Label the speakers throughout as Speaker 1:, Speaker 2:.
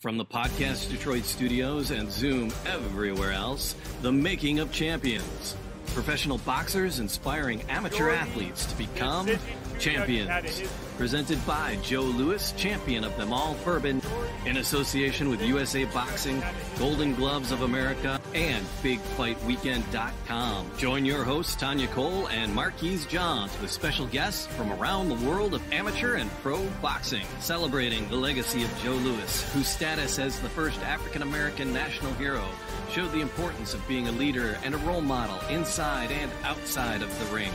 Speaker 1: From the Podcast Detroit studios and Zoom everywhere else, The Making of Champions. Professional boxers inspiring amateur athletes to become champions. Presented by Joe Louis, champion of them all bourbon, in association with USA Boxing, Golden Gloves of America, and BigFightWeekend.com. Join your hosts, Tanya Cole and Marquise Johns, with special guests from around the world of amateur and pro boxing, celebrating the legacy of Joe Louis, whose status as the first African-American national hero showed the importance of being a leader and a role model inside and outside of the ring.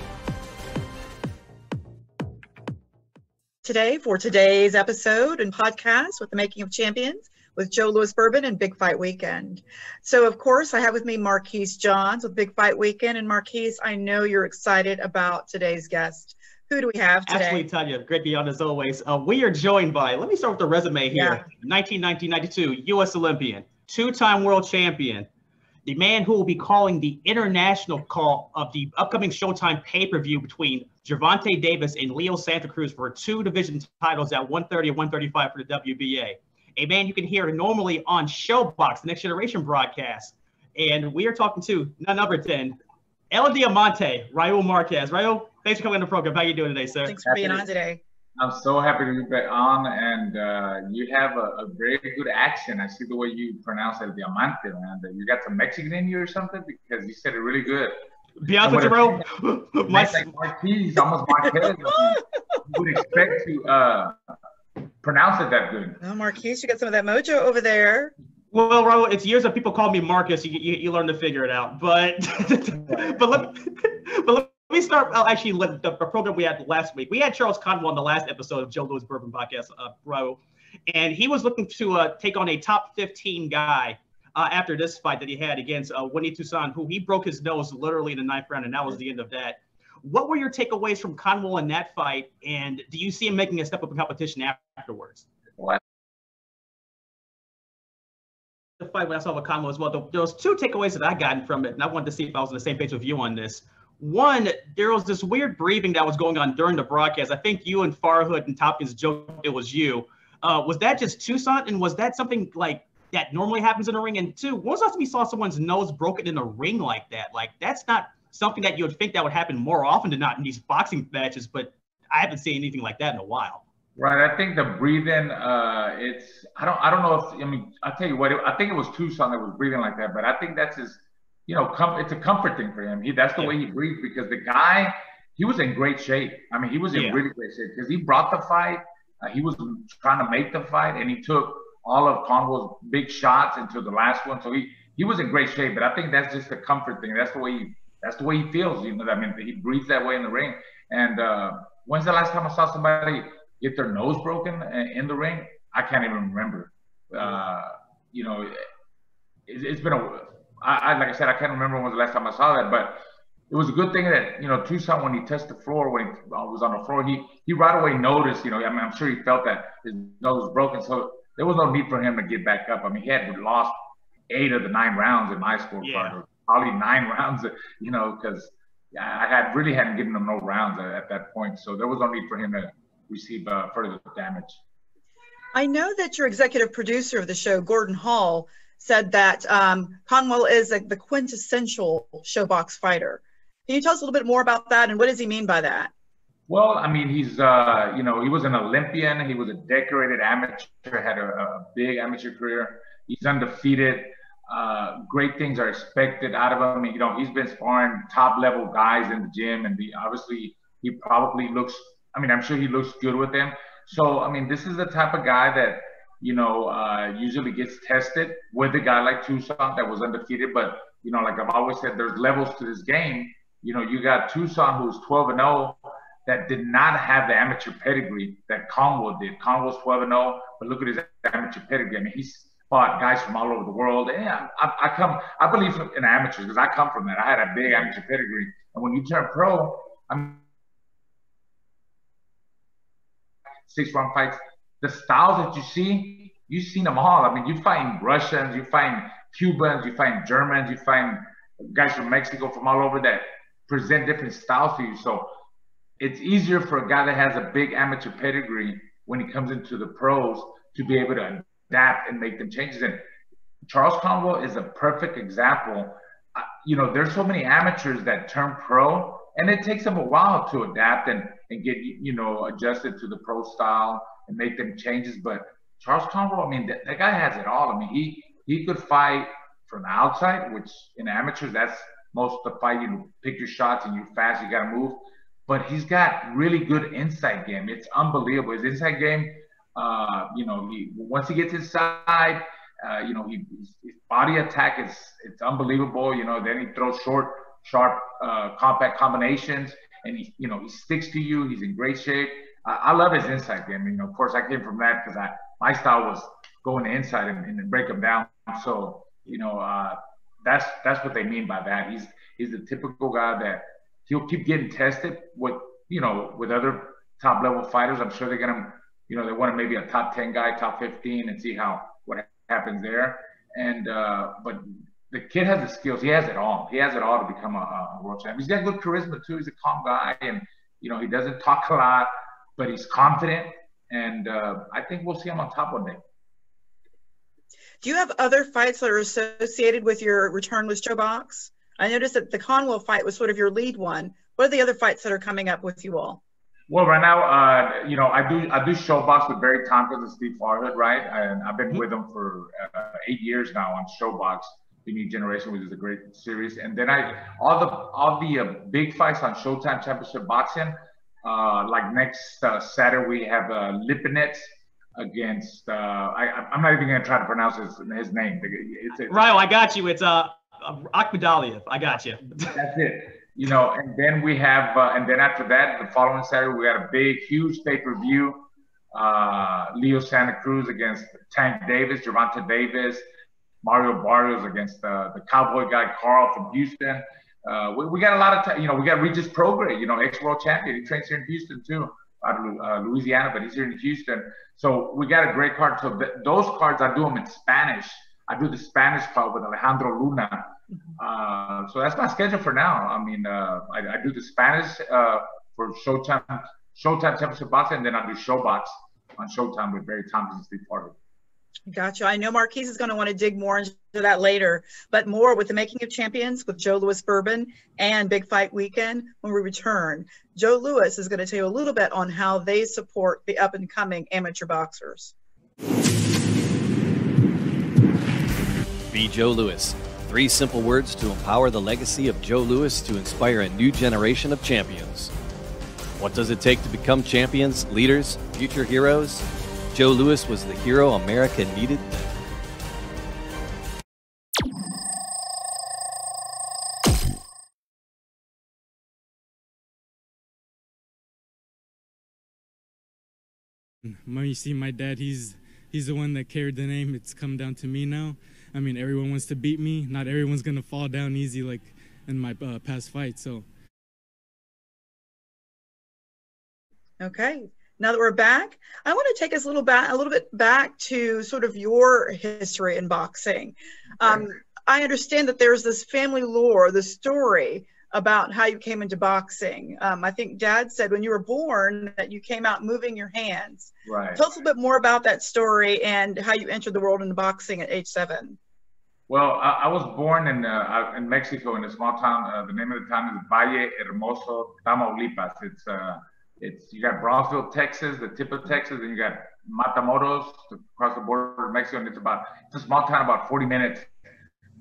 Speaker 2: Today, for today's episode and podcast with The Making of Champions with Joe Louis Bourbon and Big Fight Weekend. So, of course, I have with me Marquise Johns with Big Fight Weekend. And Marquise, I know you're excited about today's guest. Who do we have today?
Speaker 3: Absolutely, Tanya. Great to be on as always. We are joined by, let me start with the resume here. 1992 U.S. Olympian, two-time world champion, the man who will be calling the international call of the upcoming Showtime pay-per-view between Gervonta Davis and Leo Santa Cruz for two division titles at 130 and 135 for the WBA. A man you can hear normally on ShowBox, the Next Generation broadcast. And we are talking to none other than El Diamante, Raul Marquez. Raul, thanks for coming on the program. How are you doing today, sir?
Speaker 2: Thanks for being on today.
Speaker 4: I'm so happy to be on, and you have a very good accent. I see the way you pronounce El Diamante, man. You got some Mexican in you or something? Because you said it really good.
Speaker 3: Be honest with you, Raul.
Speaker 4: Like Marquise, almost Marquez. You would expect to pronounce it that good.
Speaker 2: Oh, Marquise, you got some of that mojo over there.
Speaker 3: Well, Raul, it's years of people call me Marcus. You learn to figure it out. But let me start. Actually, the program we had last week. We had Charles Conwell on the last episode of Joe Louis Bourbon Podcast, Raul, and he was looking to take on a top 15 guy after this fight that he had against Winnie Toussaint, who he broke his nose literally in the 9th round, and that was the end of that. What were your takeaways from Conwell in that fight, and do you see him making a step up in competition afterwards?
Speaker 4: What?
Speaker 3: The fight when I saw with Conwell as well, there was two takeaways that I got from it, and I wanted to see if I was on the same page with you on this. One, there was this weird breathing that was going on during the broadcast. I think you and Farhood and Tompkins joked it was you. Was that just Toussaint, and was that something like that normally happens in a ring? And two, when was the last time you saw someone's nose broken in a ring like that? Like, that's not something that you would think that would happen more often than not in these boxing matches, but I haven't seen anything like that in a while.
Speaker 4: Right. I think the breathing, I don't know if, I'll tell you what, I think it was Toussaint that was breathing like that, but I think that's his, it's a comfort thing for him. That's the way he breathes, because the guy, he was in great shape. I mean, he was in really great shape because he brought the fight. He was trying to make the fight, and he took all of Conwell's big shots into the last one. So he was in great shape, but I think that's just a comfort thing. That's the way he feels. He breathes that way in the ring. And when's the last time I saw somebody get their nose broken in the ring? I can't even remember. It's been like I said, I can't remember when was the last time I saw that, but it was a good thing that, Toussaint, when he touched the floor, when he was on the floor, he right away noticed, I'm sure he felt that his nose was broken. So there was no need for him to get back up. I mean, he had lost 8 of the 9 rounds in my scorecard, probably 9 rounds, because I hadn't given him no rounds at that point. So there was no need for him to receive further damage.
Speaker 2: I know that your executive producer of the show, Gordon Hall, said that Conwell is the quintessential ShowBox fighter. Can you tell us a little bit more about that, and what does he mean by that?
Speaker 4: Well, I mean, he's, he was an Olympian. He was a decorated amateur, had a big amateur career. He's undefeated. Great things are expected out of him. He's been sparring top-level guys in the gym, and obviously he probably looks, I'm sure he looks good with them. So, this is the type of guy that, usually gets tested with a guy like Toussaint that was undefeated. But, like I've always said, there's levels to this game. You got Toussaint, who's 12-0, that did not have the amateur pedigree that Conwell did. Conwell's 12-0, but look at his amateur pedigree. He's fought guys from all over the world. And I believe in amateurs because I come from that. I had a big amateur pedigree. And when you turn pro, 6-round fights, the styles that you see, you've seen them all. You find Russians, you find Cubans, you find Germans, you find guys from Mexico, from all over, that present different styles to you. So it's easier for a guy that has a big amateur pedigree when he comes into the pros to be able to adapt and make them changes. And Charles Conwell is a perfect example. You know, there's so many amateurs that turn pro, and it takes them a while to adapt and get, you know, adjusted to the pro style and make them changes. But Charles Conwell, I mean, that guy has it all. I mean, he could fight from the outside, which in amateurs, that's most of the fight. You pick your shots and you're fast, you got to move. But he's got really good inside game. It's unbelievable. His inside game, you know, once he gets inside, you know, his body attack it's unbelievable. You know, then he throws short, sharp, compact combinations, and he sticks to you. He's in great shape. I love his inside game. You know, of course, I came from that because my style was going to inside and break him down. So, you know, that's what they mean by that. He's the typical guy that he'll keep getting tested with, you know, with other top level fighters. I'm sure they're gonna, you know, they want maybe a top 10 guy, top 15, and see what happens there. And but the kid has the skills. He has it all. He has it all to become a world champion. He's got good charisma too. He's a calm guy, and you know, he doesn't talk a lot, but he's confident. And I think we'll see him on top one day.
Speaker 2: Do you have other fights that are associated with your return with ShoBox? I noticed that the Conwell fight was sort of your lead one. What are the other fights that are coming up with you all?
Speaker 4: Well, right now, you know, I do ShoBox with Barry Tompkins and Steve Farhood, right? And I've been with them for 8 years now on ShoBox, The New Generation, which is a great series. And then all the big fights on Showtime Championship Boxing. Like next Saturday, we have Lipinets against, I'm not even going to try to pronounce his name.
Speaker 3: Ryo, I got you. It's Akhmadaliev. I got you.
Speaker 4: That's it. You know, and then we have, and then after that, the following Saturday, we got a big, huge pay-per-view. Leo Santa Cruz against Tank Davis, Gervonta Davis, Mario Barrios against the cowboy guy, Carl from Houston. We got a lot of time. You know, we got Regis Prograis, you know, ex-world champion. He trains here in Houston too, out of Louisiana, but he's here in Houston. So we got a great card. So those cards, I do them in Spanish. I do the Spanish card with Alejandro Luna. So that's my schedule for now. I mean, I do the Spanish for Showtime Championship Boxing, and then I do ShoBox on Showtime with Barry Tompkins and Steve Farhood.
Speaker 2: Gotcha. I know Marquise is going to want to dig more into that later, but more with the Making of Champions with Joe Louis Bourbon and Big Fight Weekend when we return. Joe Louis is going to tell you a little bit on how they support the up-and-coming amateur boxers.
Speaker 1: Be Joe Louis. 3 simple words to empower the legacy of Joe Louis to inspire a new generation of champions. What does it take to become champions, leaders, future heroes? Joe Louis was the hero America needed then.
Speaker 5: You see, my dad, he's the one that carried the name. It's come down to me now. I mean, everyone wants to beat me. Not everyone's going to fall down easy like in my past fights. So.
Speaker 2: Okay. Now that we're back, I want to take us a little bit back to sort of your history in boxing. I understand that there's this family lore, the story about how you came into boxing. I think Dad said when you were born that you came out moving your hands.
Speaker 4: Right.
Speaker 2: Tell us a bit more about that story and how you entered the world into boxing at age 7.
Speaker 4: Well, I was born in Mexico in a small town. The name of the town is Valle Hermoso, Tamaulipas. It's you got Brownsville, Texas, the tip of Texas, and you got Matamoros across the border of Mexico. And it's a small town about 40 minutes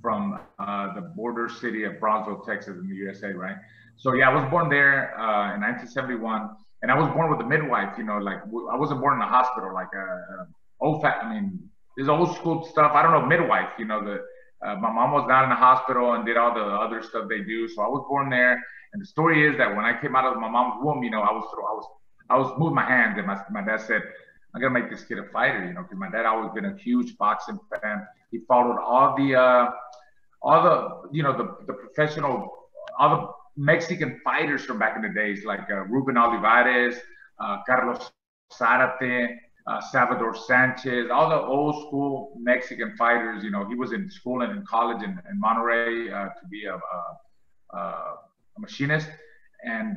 Speaker 4: from the border city of Brownsville, Texas, in the USA, right? So yeah, I was born there in 1971, and I was born with a midwife. You know, like I wasn't born in a hospital, like this old school stuff. I don't know, midwife. You know, my mom was not in the hospital and did all the other stuff they do. So I was born there. And the story is that when I came out of my mom's womb, you know, I was moving my hands, and my dad said, "I'm gonna make this kid a fighter," you know, because my dad always been a huge boxing fan. He followed all the you know the professional, all the Mexican fighters from back in the days, like Ruben Olivares, Carlos Zarate, Salvador Sanchez, all the old school Mexican fighters. You know, he was in school and in college in Monterrey to be a machinist, and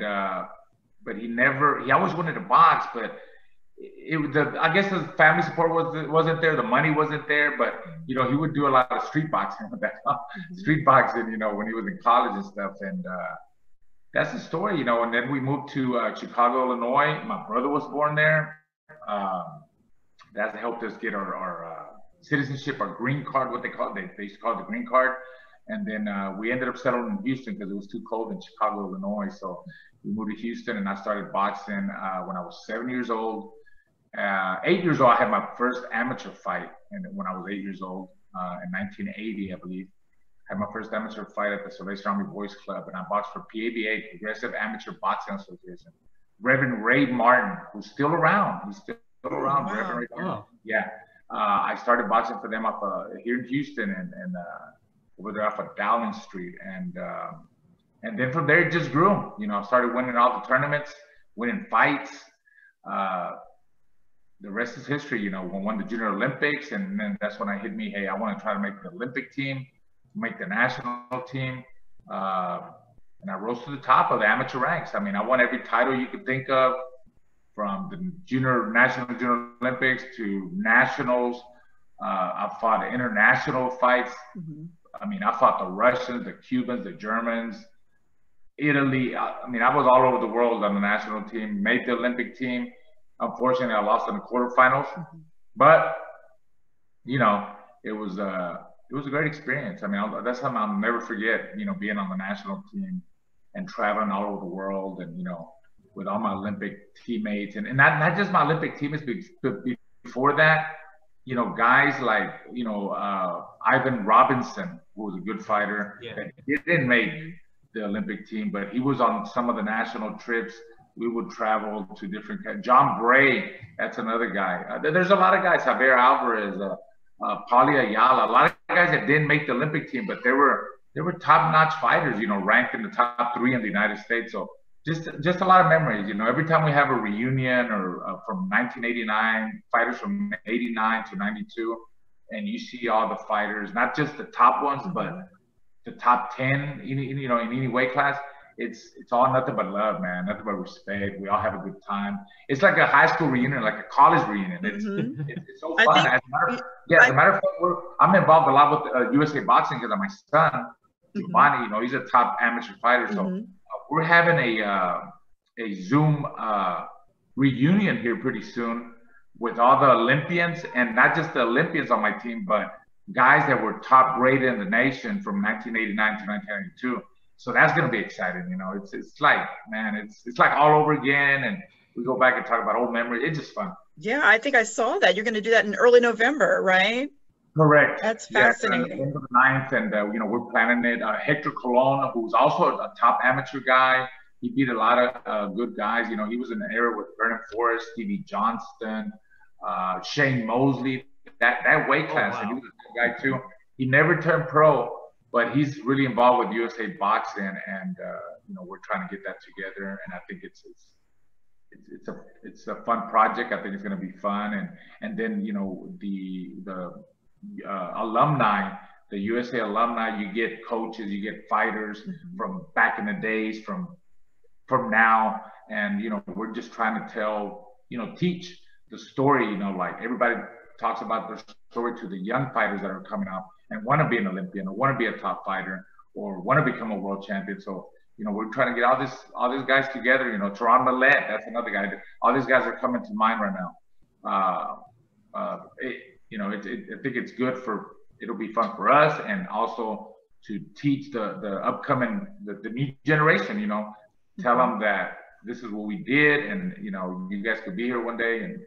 Speaker 4: but he always wanted to box, but I guess the family support wasn't there, the money wasn't there, but you know, he would do a lot of street boxing with that, street boxing, you know, when he was in college and stuff, and that's the story, you know. And then we moved to Chicago, Illinois. My brother was born there. That helped us get our citizenship, our green card, what they call it. They used to call it the green card. And then we ended up settling in Houston because it was too cold in Chicago, Illinois. So we moved to Houston, and I started boxing when I was 7 years old. 8 years old, I had my first amateur fight, and when I was 8 years old, in 1980, I believe, I had my first amateur fight at the Salvation Army Boys Club, and I boxed for PABA, Progressive Amateur Boxing Association. Reverend Ray Martin, who's still around. He's still around.
Speaker 2: Wow.
Speaker 4: Reverend Ray Martin. Yeah. I started boxing for them up here in Houston and over there off of Dowling Street, and then from there it just grew. You know, I started winning all the tournaments, winning fights. The rest is history. You know, I won the Junior Olympics, and then that's when I hit me. Hey, I want to try to make the Olympic team, make the national team, and I rose to the top of the amateur ranks. I mean, I won every title you could think of, from the National Junior Olympics to nationals. I fought international fights. I mean, I fought the Russians, the Cubans, the Germans, Italy. I mean, I was all over the world on the national team, made the Olympic team. Unfortunately, I lost in the quarterfinals, but you know, it was a great experience. I mean, that's something I'll never forget. You know, being on the national team and traveling all over the world, and you know, with all my Olympic teammates, and not just my Olympic teammates, but before that, you know, guys like, you know, Ivan Robinson, who was a good fighter.
Speaker 3: Yeah.
Speaker 4: That didn't make the Olympic team, but he was on some of the national trips. We would travel to different. John Bray, that's another guy. There's a lot of guys. Javier Alvarez, Paulie Ayala, a lot of guys that didn't make the Olympic team, but they were top-notch fighters. You know, ranked in the top 3 in the United States. So just a lot of memories. You know, every time we have a reunion or from 1989, fighters from 89 to 92, and you see all the fighters, not just the top ones, but the top 10, you know, in any weight class. It's all nothing but love, man. Nothing but respect. We all have a good time. It's like a high school reunion, like a college reunion. It's so fun. As a matter of fact, I'm involved a lot with USA Boxing because of my son, Giovanni. You know, he's a top amateur fighter. So we're having a Zoom reunion here pretty soon with all the Olympians, and not just the Olympians on my team, but guys that were top rated in the nation from 1989 to 1992. So that's going to be exciting. You know, it's like, man, it's like all over again. And we go back and talk about old memories. It's just fun.
Speaker 2: Yeah, I think I saw that. You're going to do that in early November, right?
Speaker 4: Correct.
Speaker 2: That's fascinating.
Speaker 4: Yeah, end of the 9th, and you know, we're planning it. Hector Colon, who's also a top amateur guy, he beat a lot of good guys. You know, he was in the era with Vernon Forrest, Stevie Johnston, Shane Mosley, that weight class, and he was a good guy too. He never turned pro, but he's really involved with USA Boxing, and you know, we're trying to get that together. And I think it's a fun project. I think it's going to be fun, and then, you know, the alumni, the USA alumni, you get coaches, you get fighters from back in the days, from now, and you know, we're just trying to tell, you know, teach the story. You know, like everybody talks about their story to the young fighters that are coming up and want to be an Olympian or want to be a top fighter or want to become a world champion. So, you know, we're trying to get all these guys together. You know, Teron Millette, that's another guy. All these guys are coming to mind right now. You know, I think it's good it'll be fun for us, and also to teach the upcoming, the new generation, you know, tell them that this is what we did, and, you know, you guys could be here one day, and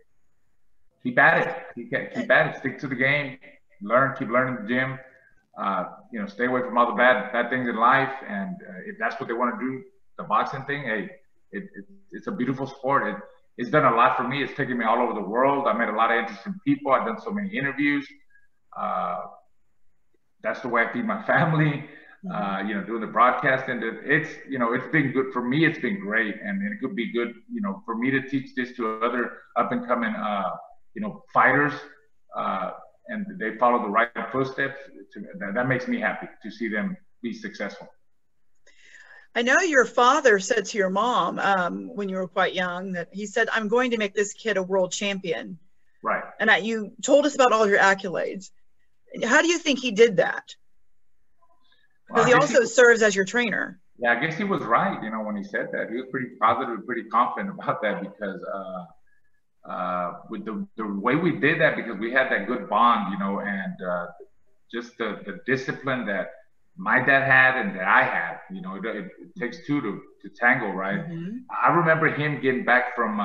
Speaker 4: keep at it. Keep at it. Stick to the game. Keep learning in the gym. You know, stay away from all the bad things in life. And if that's what they want to do, the boxing thing, hey, it's a beautiful sport. It's done a lot for me. It's taken me all over the world. I met a lot of interesting people. I've done so many interviews. That's the way I feed my family. You know, doing the broadcasting. You know, it's been good for me. It's been great, and it could be good, you know, for me to teach this to other up and coming, you know, fighters, and they follow the right footsteps. That makes me happy to see them be successful.
Speaker 2: I know your father said to your mom when you were quite young that he said, "I'm going to make this kid a world champion."
Speaker 4: Right.
Speaker 2: And you told us about all your accolades. How do you think he did that? Because
Speaker 4: Well,
Speaker 2: he also serves as your trainer.
Speaker 4: Yeah, I guess he was right. You know, when he said that, he was pretty positive, pretty confident about that because with the way we did that, because we had that good bond, you know, and just the discipline that my dad had and that I had, you know, it takes two to tango, right?
Speaker 2: Mm-hmm.
Speaker 4: I remember him getting back from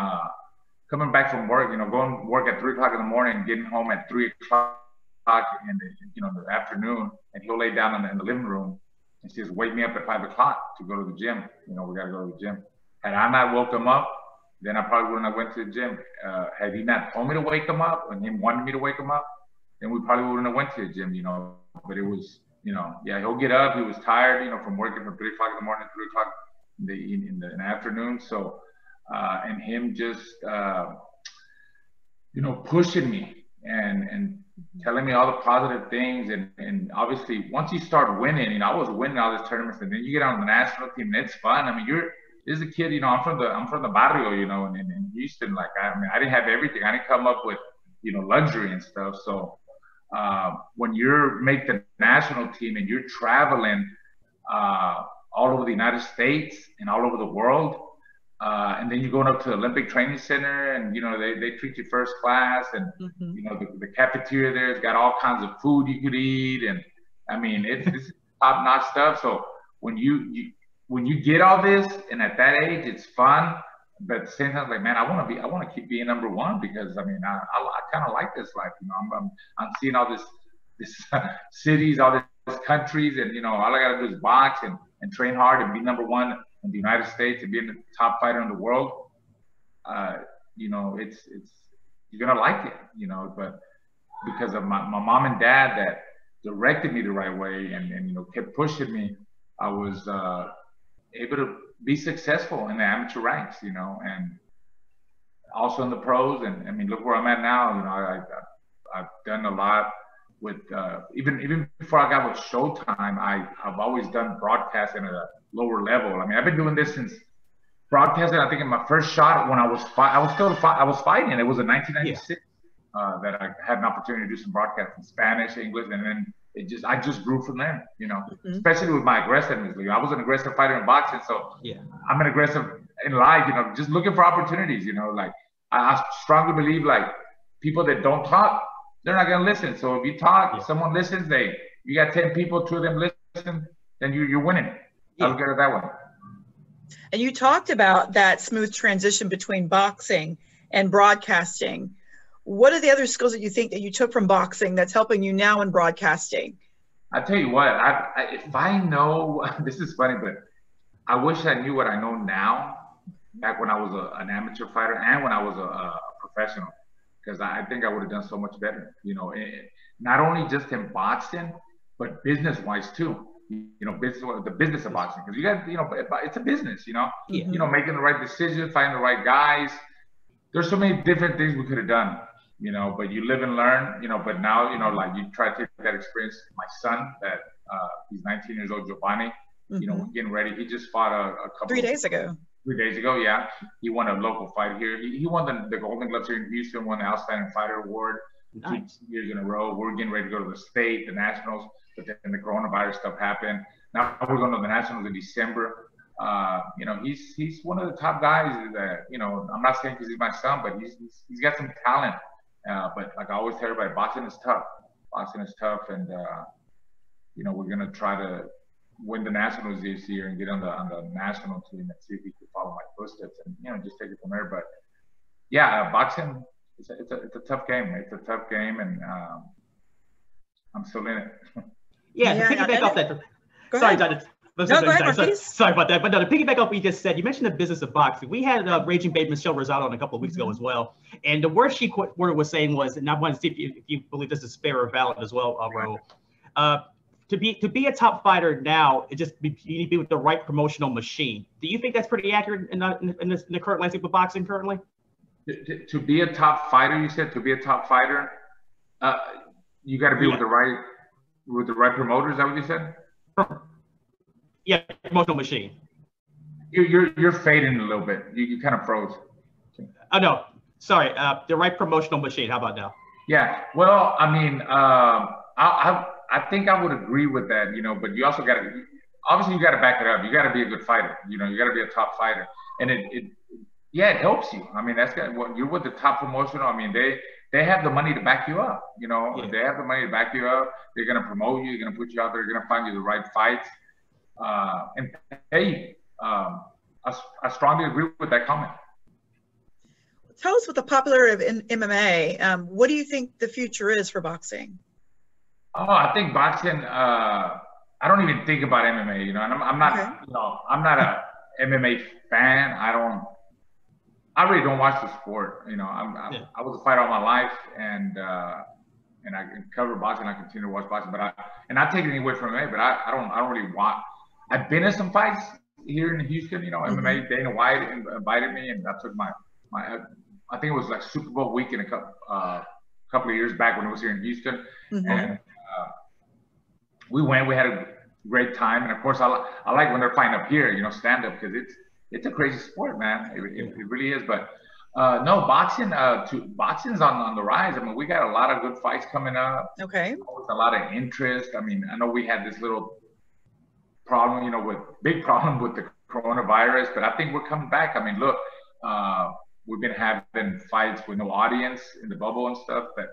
Speaker 4: coming back from work, you know, going to work at 3 o'clock in the morning and getting home at 3 o'clock in the afternoon, and he'll lay down in the living room and says, "Wake me up at 5 o'clock to go to the gym. You know, we got to go to the gym." Had I not woke him up, then I probably wouldn't have went to the gym. Had he not told me to wake him up and him wanted me to wake him up, then we probably wouldn't have went to the gym, you know. But it was, you know, yeah, he'll get up. He was tired, you know, from working from 3 o'clock in the morning to 3 o'clock in the afternoon. So, and him just, you know, pushing me and telling me all the positive things. And obviously, once you start winning, you know, I was winning all these tournaments, and then you get on the national team, and it's fun. I mean, this is a kid, you know, I'm from the barrio, you know, and in Houston, like, I mean, I didn't have everything. I didn't come up with, you know, luxury and stuff. So when you make the national team and you're traveling all over the United States and all over the world, and then you're going up to the Olympic Training Center, and, you know, they treat you first class, and, you know, the cafeteria there has got all kinds of food you could eat. And I mean, it's top-notch stuff. So when you get all this, and at that age, it's fun, but at the same time, like, man, I want to keep being number one, because I mean, I kind of like this life, you know. I'm seeing all this cities, all these countries, and, you know, all I got to do is box and train hard and be number one in the United States and being the top fighter in the world. You know, it's you're gonna like it, you know. But because of my mom and dad that directed me the right way and you know, kept pushing me, I was able to be successful in the amateur ranks, you know, and also in the pros. And I mean, look where I'm at now. You know, I've done a lot with even before I got with Showtime. I've always done broadcasting at a lower level. I mean, I've been doing this since broadcasting. I think in my first shot when I was fighting. It was in 1996 that I had an opportunity to do some broadcasting in Spanish, English, and then I just grew from there, you know, especially with my aggressiveness. I was an aggressive fighter in boxing, so yeah, I'm an aggressive in life, you know, just looking for opportunities, you know. Like, I strongly believe, like, people that don't talk, they're not going to listen. So if you talk, someone listens, you got 10 people, 2 of them listen, then you're winning. I look at it that way.
Speaker 2: And you talked about that smooth transition between boxing and broadcasting. What are the other skills that you think that you took from boxing that's helping you now in broadcasting?
Speaker 4: I tell you what, if I know, this is funny, but I wish I knew what I know now, back when I was an amateur fighter and when I was a professional, because I think I would have done so much better, you know, not only just in boxing, but business-wise too. You know, the business of boxing, because you got, you know, it's a business, you know. You know, making the right decisions, finding the right guys. There's so many different things we could have done, you know, but you live and learn, you know. But now, you know, like, you try to take that experience. My son, that he's 19 years old, Giovanni, you know, we're getting ready. He just fought a couple
Speaker 2: 3 days ago.
Speaker 4: 3 days ago, yeah. He won a local fight here. He won the Golden Gloves here in Houston, won the Outstanding Fighter Award 2 years in a row. We're getting ready to go to the state, the nationals, but then the coronavirus stuff happened. Now we're going to the nationals in December. You know, he's one of the top guys that, you know, I'm not saying because he's my son, but he's got some talent. But like I always tell everybody, boxing is tough. Boxing is tough, and you know, we're gonna try to win the nationals this year and get on the national team and see if he can follow my footsteps, and, you know, just take it from there. But yeah, boxing, it's a tough game. It's a tough game, and I'm still in it.
Speaker 3: Yeah, to piggyback off that. Sorry, John. Sorry about that. But no, to piggyback off what you just said, you mentioned the business of boxing. We had Raging Babe Michelle Rosado on a couple of weeks ago as well. And the word she was saying was, and I want to see if you believe this is fair or valid as well, Raul. To be a top fighter now, you need to be with the right promotional machine. Do you think that's pretty accurate in the current landscape of boxing currently?
Speaker 4: To be a top fighter, you said, to be a top fighter, you got to be with the right promoters. Is that what you said?
Speaker 3: Yeah, promotional machine.
Speaker 4: You're fading a little bit. You kind of froze.
Speaker 3: Oh no, sorry. The right promotional machine. How about now?
Speaker 4: Yeah. Well, I mean, I think I would agree with that. But you also got to obviously you got to back it up. You got to be a good fighter. You got to be a top fighter, and it helps you. I mean, you're with the top promotional. I mean, they have the money to back you up. They have the money to back you up. They're gonna promote you. They're gonna put you out there. They're gonna find you the right fights, and pay you. I strongly agree with that comment.
Speaker 2: Tell us what the popularity of MMA. What do you think the future is for boxing?
Speaker 4: Oh, I think boxing. I don't even think about MMA. And I'm not. Okay. I'm not a MMA fan. I really don't watch the sport. I was a fighter all my life, and I cover boxing. I continue to watch boxing, but I take it away from MMA. But I don't really watch. I've been in some fights here in Houston. MMA. Dana White invited me, and I took my. I think it was like Super Bowl week in a couple of years back when it was here in Houston, and we went. We had a great time, and of course, I like when they're fighting up here. Stand up, because it's a crazy sport, man. It really is. But no, boxing's on the rise. I mean, we got a lot of good fights coming up.
Speaker 2: Okay.
Speaker 4: With a lot of interest. I mean, I know we had this little problem, big problem with the coronavirus, but I think we're coming back. I mean, look, we've been having fights with no audience in the bubble and stuff, but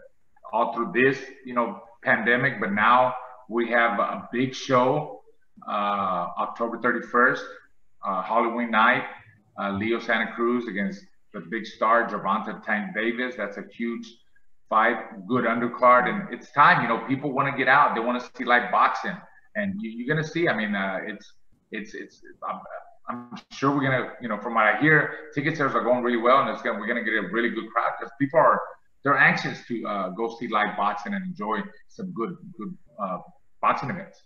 Speaker 4: all through this, pandemic. But now we have a big show, October 31st. Halloween night, Leo Santa Cruz against the big star Gervonta Tank Davis. That's a huge fight, good undercard, and it's time. People want to get out. They want to see live boxing, and you're gonna see. I mean, I'm sure we're gonna. From what I hear, ticket sales are going really well, and we're gonna get a really good crowd because people they're anxious to go see live boxing and enjoy some good boxing events.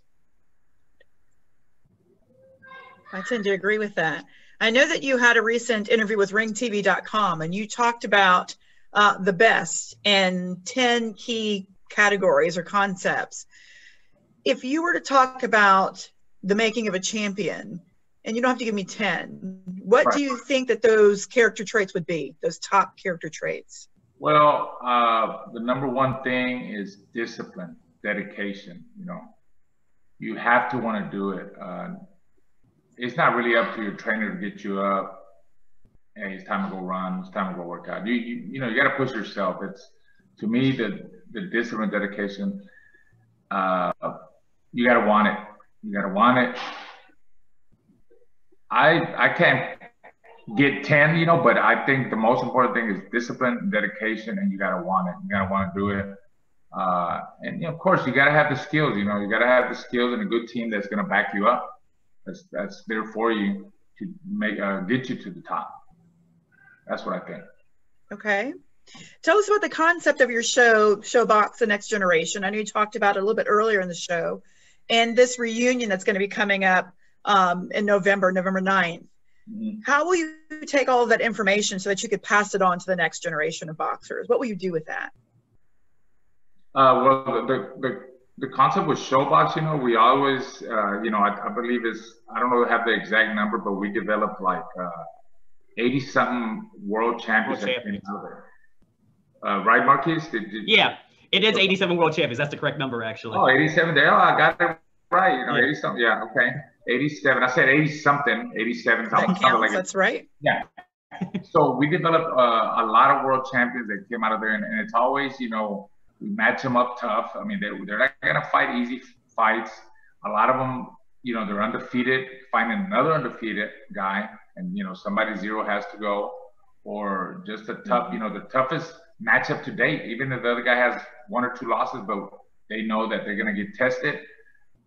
Speaker 2: I tend to agree with that. I know that you had a recent interview with ringtv.com, and you talked about the best and 10 key categories or concepts. If you were to talk about the making of a champion, and you don't have to give me 10, what do you think that those character traits would be, those top character traits?
Speaker 4: Well, the number one thing is discipline, dedication. You have to want to do it. It's not really up to your trainer to get you up. Hey, it's time to go run. It's time to go work out. You got to push yourself. It's, to me, the discipline, dedication. You got to want it. You got to want it. I can't get 10, but I think the most important thing is discipline, dedication, and you got to want it. You got to want to do it. And of course, you got to have the skills. You got to have the skills and a good team that's going to back you up. That's there for you to get you to the top. That's what I think.
Speaker 2: Okay. Tell us about the concept of your show, ShoBox: The Next Generation. I know you talked about it a little bit earlier in the show, and this reunion that's going to be coming up in November 9th. How will you take all of that information so that you could pass it on to the next generation of boxers? What will you do with that?
Speaker 4: Well, the concept with ShoBox, we always, I believe I don't know, have the exact number, but we developed like 80-something world champions. Right, Marquise?
Speaker 3: Yeah, it is 87 world champions. That's the correct number, actually.
Speaker 4: Oh, 87 there. Oh, I got it right. 80-something. Yeah, okay. 87. I said 80-something. 87.
Speaker 2: That counts, that's right.
Speaker 4: Yeah. So we developed a lot of world champions that came out of there, and it's always, we match them up tough. I mean, they're not going to fight easy fights. A lot of them, they're undefeated. Finding another undefeated guy, and, somebody zero has to go, or just a tough, the toughest matchup to date. Even if the other guy has 1 or 2 losses, but they know that they're going to get tested.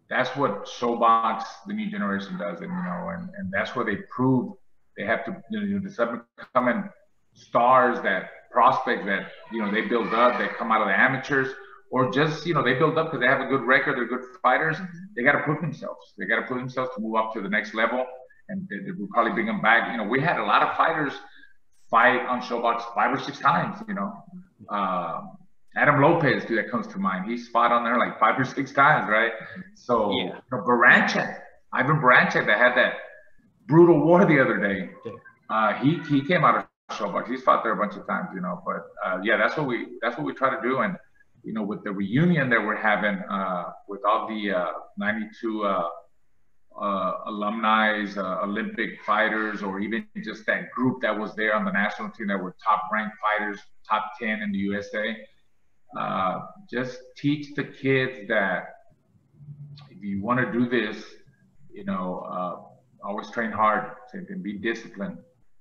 Speaker 4: That's what ShoBox, the new generation, does, and that's where they prove they have to, the up-and-coming stars, that prospects that they build up, that come out of the amateurs, or just they build up because they have a good record, they're good fighters. They got to prove themselves. They got to prove themselves to move up to the next level, and they will probably bring them back. We had a lot of fighters fight on ShoBox 5 or 6 times. Adam Lopez, that comes to mind. He's fought on there like 5 or 6 times, right? So Ivan Baranchak, that had brutal war the other day. He came out of Showbox. He's fought there a bunch of times, you know. But yeah, that's what we try to do. And you know, with the reunion that we're having with all the 92 alumni, Olympic fighters, or even just that group that was there on the national team that were top-ranked fighters, top 10 in the USA. Just teach the kids that if you want to do this, you know, always train hard, and be disciplined,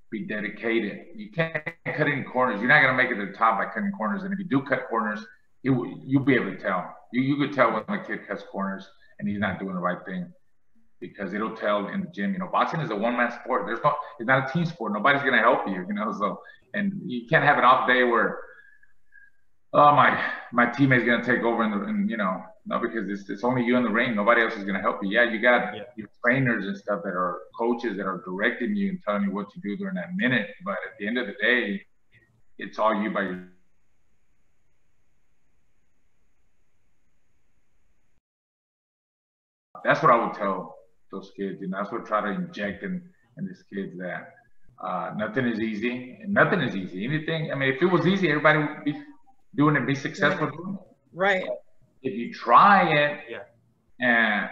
Speaker 4: be dedicated. You can't cut any corners. You're not going to make it to the top by cutting corners. And if you do cut corners, you'll be able to tell. You could tell when the kid cuts corners and he's not doing the right thing, because it'll tell in the gym. You know, boxing is a one-man sport. It's not a team sport. Nobody's going to help you, you know. So, and you can't have an off day where, oh, my teammate's going to take over and you know, no, because it's only you in the ring. Nobody else is going to help you. Yeah, you got your trainers and stuff that are coaches that are directing you and telling you what to do during that minute. But at the end of the day, it's all you by yourself. That's what I would tell those kids, and that's what I try to inject in these kids, that nothing is easy, and nothing is easy. Anything, I mean, if it was easy, everybody would be doing it, be successful doing it.
Speaker 2: Right.
Speaker 4: If you try it, and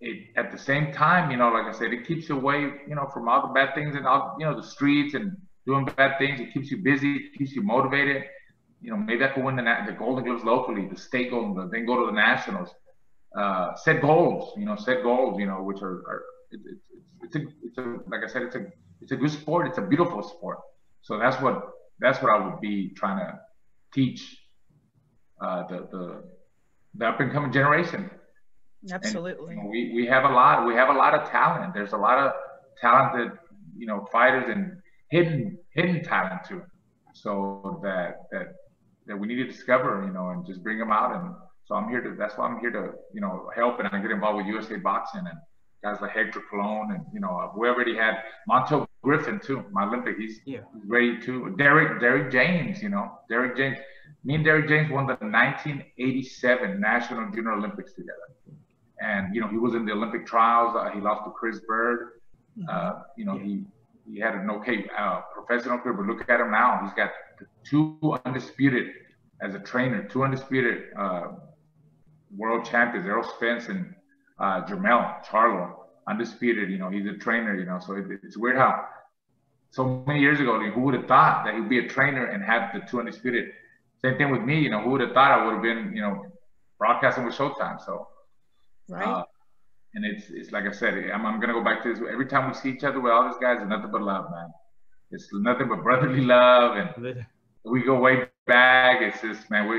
Speaker 4: it at the same time, you know, like I said, it keeps you away, you know, from all the bad things and all, you know, the streets and doing bad things. It keeps you busy, it keeps you motivated. You know, maybe I could win the Golden Gloves locally, the state Golden Gloves, then go to the nationals. Set goals, you know, which it's a like I said, it's a good sport. It's a beautiful sport. So that's what I would be trying to teach the up and coming generation.
Speaker 2: Absolutely.
Speaker 4: And, you know, we have a lot of talent. There's a lot of talented, you know, fighters and hidden talent too. So that we need to discover, you know, and just bring them out. And so that's why I'm here to, you know, help, and I get involved with USA Boxing and guys like Hector Colon, and, you know, we already had Montel Griffin too, my Olympic, he's ready too. Derrick James, you know, Derrick James. Me and Derrick James won the 1987 National Junior Olympics together. And, you know, he was in the Olympic trials. He lost to Chris Bird. You know, he had an okay professional career, but look at him now. He's got two undisputed as a trainer, two undisputed world champions, Errol Spence and Jermell Charlo, undisputed. You know, he's a trainer, you know, so it's weird how so many years ago, who would have thought that he'd be a trainer and have the two undisputed. Same thing with me, you know, who would have thought I would have been, you know, broadcasting with Showtime. So,
Speaker 2: right.
Speaker 4: And it's like I said, I'm going to go back to this. Every time we see each other with all these guys, it's nothing but love, man. It's nothing but brotherly love. And we go way back. It's just, man,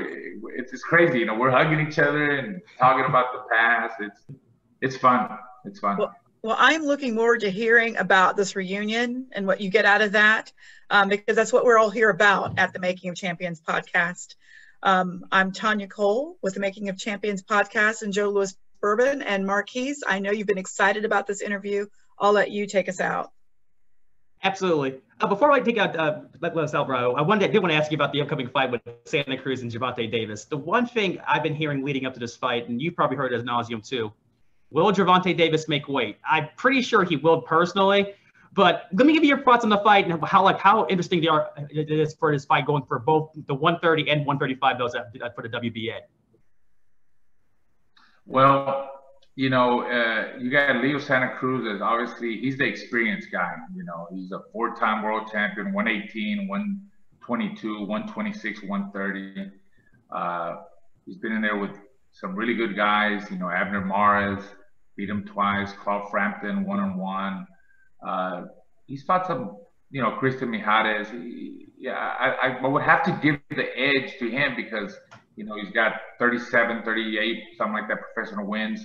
Speaker 4: it's crazy. You know, we're hugging each other and talking about the past. It's fun. It's fun.
Speaker 2: Well, I'm looking forward to hearing about this reunion and what you get out of that, because that's what we're all here about at the Making of Champions podcast. I'm Tanya Cole with the Making of Champions podcast, and Joe Louis Bourbon and Marquise. I know you've been excited about this interview. I'll let you take us out.
Speaker 3: Absolutely. Before I take out, let us out, bro, I did want to ask you about the upcoming fight with Santa Cruz and Gervonta Davis. The one thing I've been hearing leading up to this fight, and you've probably heard it as nauseum too, will Gervonta Davis make weight? I'm pretty sure he will personally, but let me give you your thoughts on the fight and how interesting it is for this fight going for both the 130 and 135 belts for the WBA.
Speaker 4: Well, you know, you got Leo Santa Cruz as obviously he's the experienced guy. You know, he's a 4-time world champion, 118, 122, 126, 130. He's been in there with some really good guys. You know, Abner Mares beat him twice. Claude Frampton 1-on-1. He's fought some, you know, Christian Mijares. I would have to give the edge to him because, you know, he's got 37, 38, something like that, professional wins.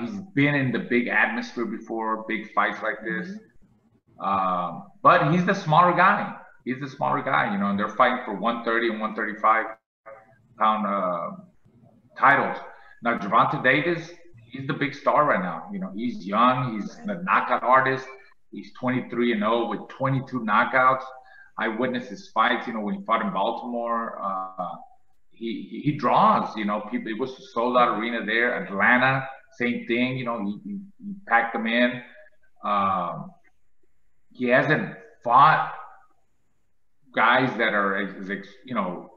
Speaker 4: He's been in the big atmosphere before, big fights like this. But he's the smaller guy. He's the smaller guy, you know, and they're fighting for 130 and 135 pound titles. Now, Gervonta Davis, he's the big star right now. You know, he's young. He's the knockout artist. He's 23-0 with 22 knockouts. I witnessed his fights, you know, when he fought in Baltimore. He draws, you know, people. It was a sold-out arena there. Atlanta, same thing. You know, he packed them in. He hasn't fought guys that are, you know,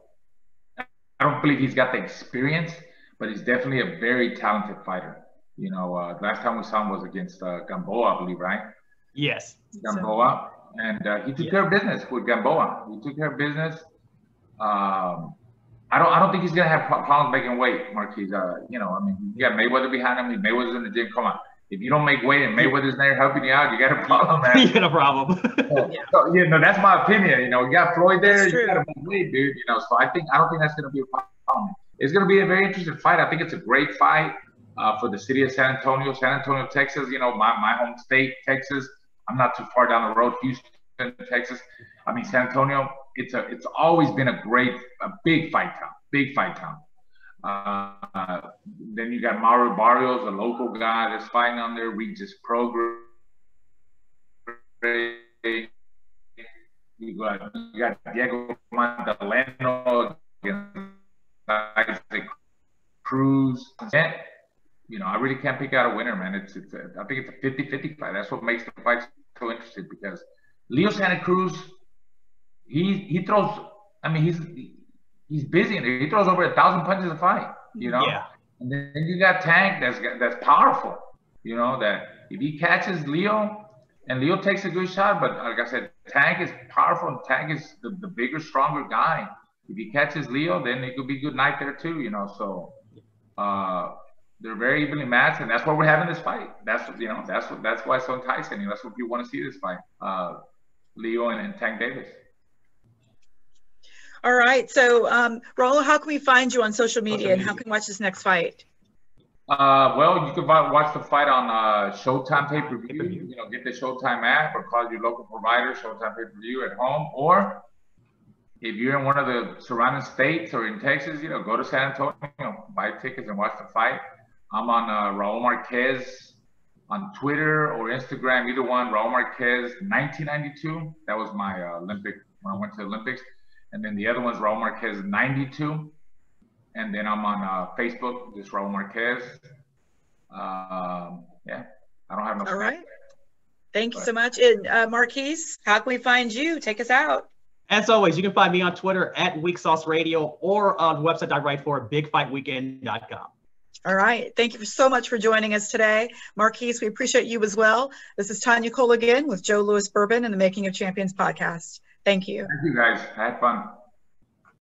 Speaker 4: I don't believe he's got the experience, but he's definitely a very talented fighter. You know, last time we saw him was against Gamboa, I believe, right?
Speaker 3: Yes.
Speaker 4: Gamboa. And he took care of business with Gamboa. He took care of business. I don't think he's gonna have problems making weight, Marquise. You know, I mean, you got Mayweather behind him. Mayweather's in the gym. Come on, if you don't make weight and Mayweather's there helping you out, you got a problem, man.
Speaker 3: You got a problem.
Speaker 4: So, you know, that's my opinion. You know, you got Floyd there.
Speaker 2: That's
Speaker 4: you
Speaker 2: true.
Speaker 4: got to make weight, dude. You know, so I don't think that's gonna be a problem. It's gonna be a very interesting fight. I think it's a great fight for the city of San Antonio, Texas. You know, my home state, Texas. I'm not too far down the road, Houston, Texas. I mean, San Antonio. It's always been a big fight town. Then you got Mario Barrios, a local guy that's fighting on there. Regis Prograis. You got Diego Magdaleno against Isaac Cruz. You know, I really can't pick out a winner, man. I think it's a 50-50 fight. That's what makes the fight so interesting, because Leo Santa Cruz, he throws. I mean, he's busy in there. He throws over 1,000 punches a fight. You know.
Speaker 3: Yeah.
Speaker 4: And then you got Tank, that's powerful. You know, that if he catches Leo, and Leo takes a good shot, but like I said, Tank is powerful, and Tank is the bigger, stronger guy. If he catches Leo, then it could be a good night there too. You know, so they're very evenly matched, and that's why we're having this fight. That's why it's so enticing. That's what people want to see this fight. Leo and Tank Davis.
Speaker 2: All right. So, Raul, how can we find you on social media, and how can we watch this next fight?
Speaker 4: Well, you can watch the fight on Showtime pay-per-view. You know, get the Showtime app or call your local provider, Showtime pay-per-view at home. Or if you're in one of the surrounding states or in Texas, you know, go to San Antonio, buy tickets and watch the fight. I'm on Raul Marquez on Twitter or Instagram, either one. Raul Marquez 1992. That was my Olympic when I went to the Olympics. And then the other one's Raul Marquez 92. And then I'm on Facebook, just Raul Marquez. Yeah, I don't have no.
Speaker 2: All right. Thank you so much. And Marquise, how can we find you? Take us out.
Speaker 3: As always, you can find me on Twitter at Weak Sauce Radio or on the website I write for, bigfightweekend.com.
Speaker 2: All right. Thank you so much for joining us today. Marquise, we appreciate you as well. This is Tanya Cole again with Joe Louis Bourbon and the Making of Champions podcast. Thank you.
Speaker 4: Thank you, guys. I had fun.